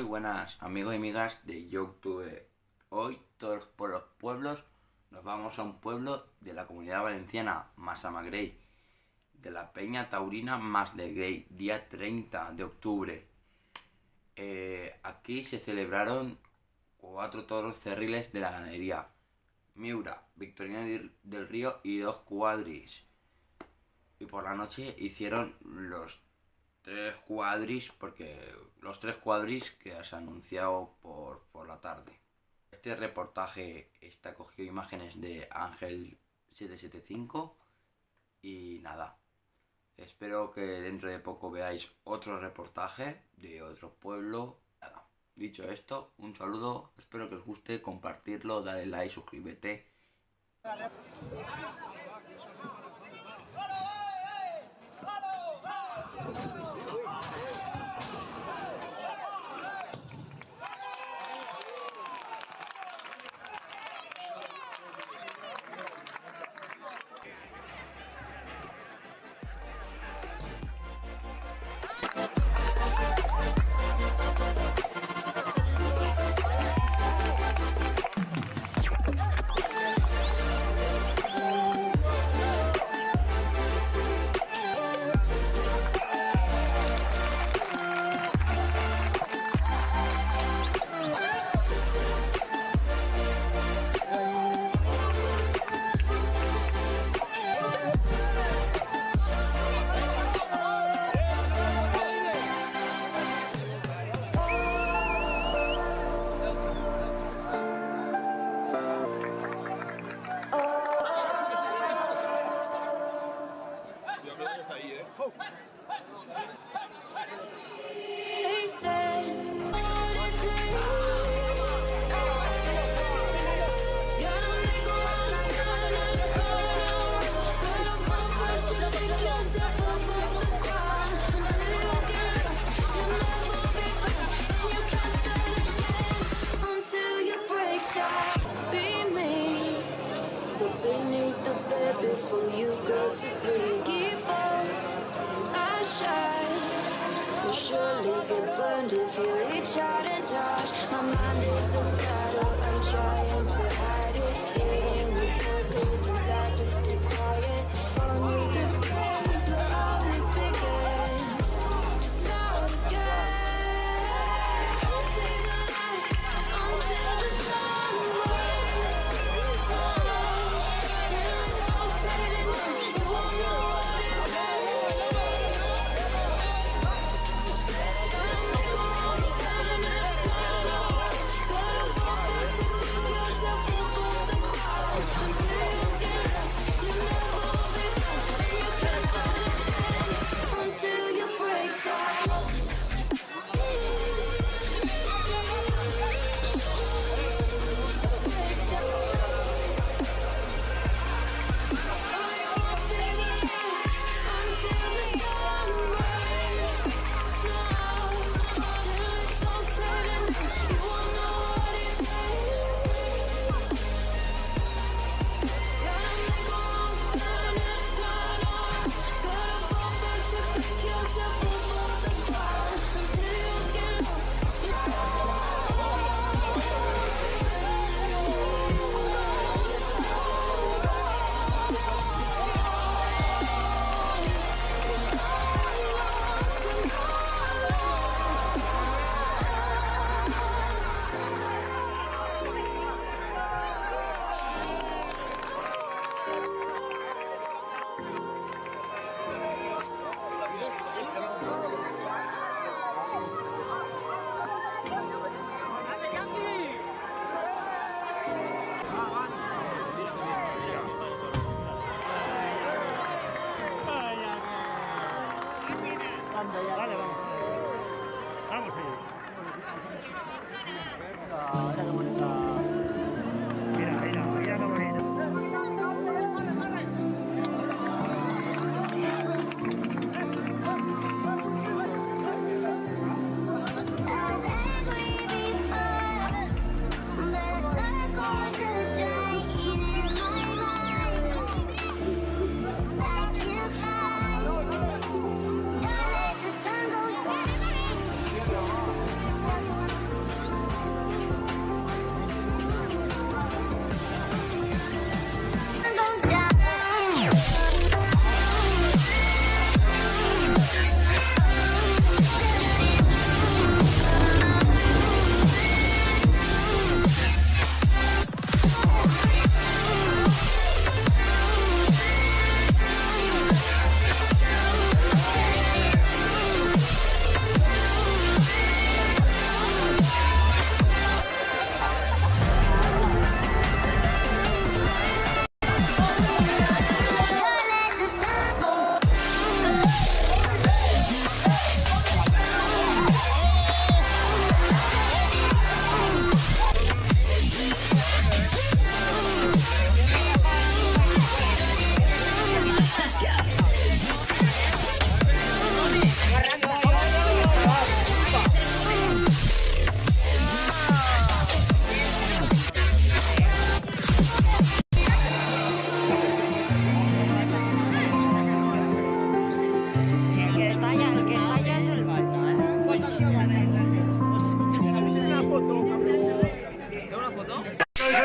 Muy buenas amigos y amigas de YouTube. Hoy todos por los pueblos nos vamos a un pueblo de la Comunidad Valenciana, Massamagrell, de la Peña Taurina Mas de Grey, día 30 de octubre. Aquí se celebraron 4 toros cerriles de la ganadería: Miura, Victorina del Río y 2 cuadris. Y por la noche hicieron los 3 cuadris, porque los 3 cuadris que has anunciado por la tarde. Este reportaje está cogido imágenes de Ángel 775 y nada. Espero que dentro de poco veáis otro reportaje de otro pueblo. Nada. Dicho esto, un saludo, espero que os guste, compartirlo, dale like, suscríbete. Before you go to sleep, keep on, I shine. You'll surely get burned if you reach out and touch. My mind is a battle, I'm trying to hide it. Hearing these voices inside to stay quiet. Only the place where all this began. Just not again. I'll see the light until the dawn breaks. Till it's all said and done, you won't know what it's like. Gotta make a wrong time and it's not. Gotta focus to pick yourself up.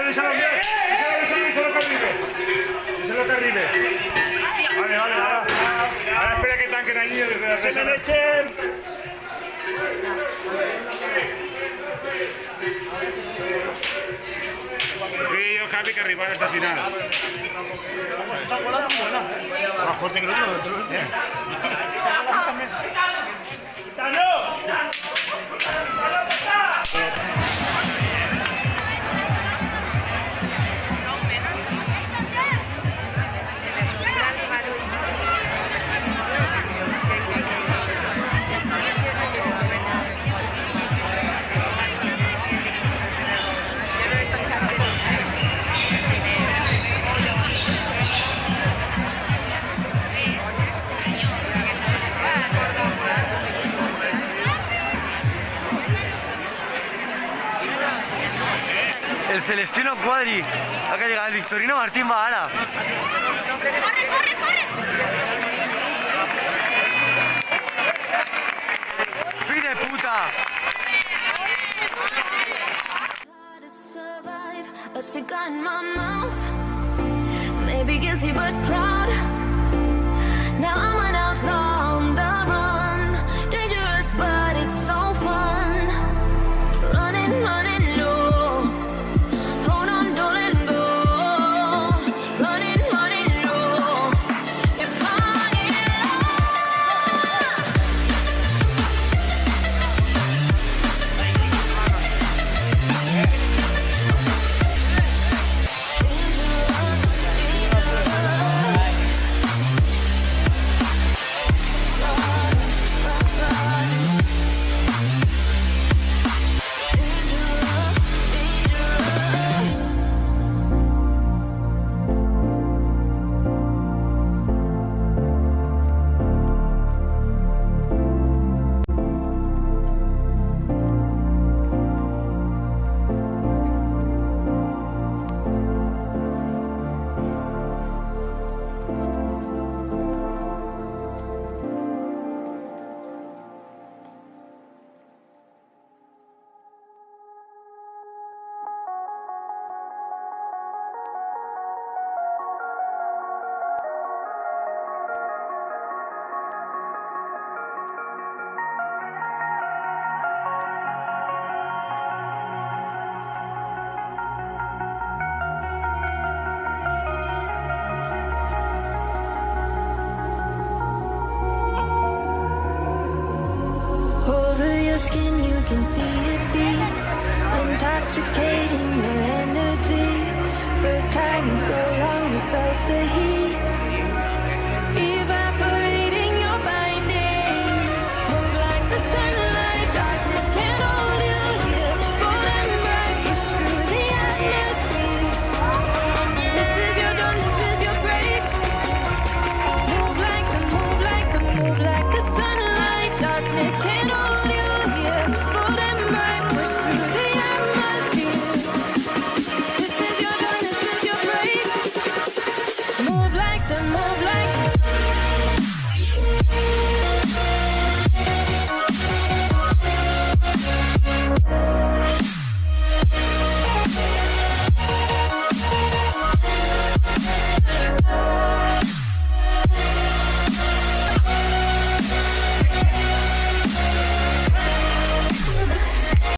díselo bien. Díselo que arribe. Díselo que arribe. Vale, ahora espera que tanquen allí. ¡Que se me echen! Sí, yo, Javi, que arribar hasta el final. Esa bola es buena. Más fuerte que el otro. El Celestino Cuadri. Acá llega el Victorino Martín Bahara. ¡Corre, corre, corre! ¡Fin de puta! To survive, a cigar in my mouth. Maybe guilty but proud. Now I'm an outlaw.